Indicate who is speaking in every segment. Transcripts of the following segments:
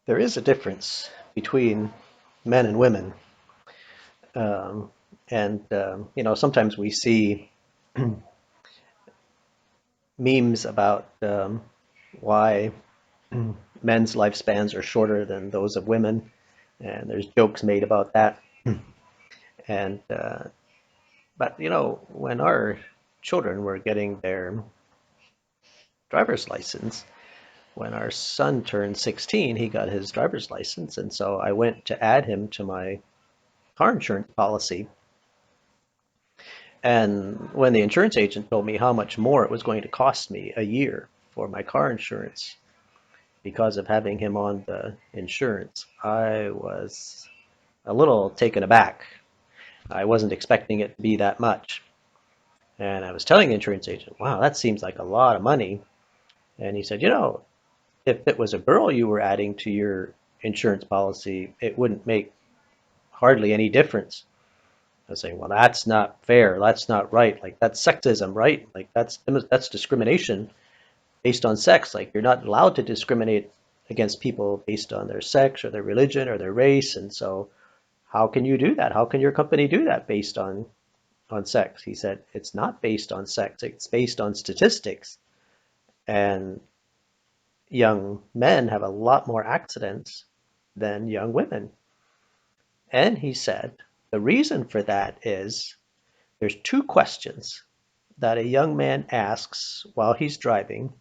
Speaker 1: There is a difference between men and women. Um, sometimes we see memes about why men's lifespans are shorter than those of women, and there's jokes made about that. And but when our children were getting their driver's license, when our son turned 16, he got his driver's license, and so I went to add him to my car insurance policy. And when the insurance agent told me how much more it was going to cost me a year for my car insurance because of having him on the insurance, I was a little taken aback. I wasn't expecting it to be that much. And I was telling the insurance agent, wow, that seems like a lot of money. And he said, if it was a girl you were adding to your insurance policy, it wouldn't make hardly any difference. I was saying, well, that's not fair. That's not right. Like that's sexism, right? Like that's discrimination based on sex. Like you're not allowed to discriminate against people based on their sex or their religion or their race. And so how can you do that? How can your company do that based on sex? He said, it's not based on sex. It's based on statistics. And young men have a lot more accidents than young women. And he said, the reason for that is there's two questions that a young man asks while he's driving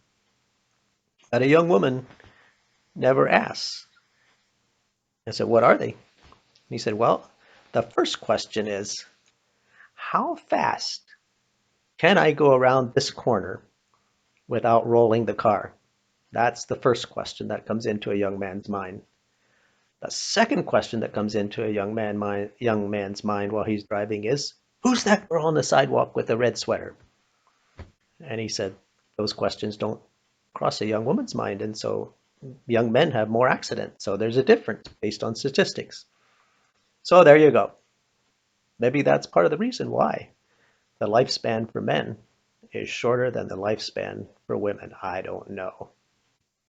Speaker 1: that a young woman never asks. I said, what are they? And he said, well, the first question is, how fast can I go around this corner without rolling the car? That's the first question that comes into a young man's mind. The second question that comes into a young man's mind while he's driving is, who's that girl on the sidewalk with the red sweater? And he said, those questions don't cross a young woman's mind. And so young men have more accidents. So there's a difference based on statistics. So there you go. Maybe that's part of the reason why the lifespan for men is shorter than the lifespan for women. I don't know.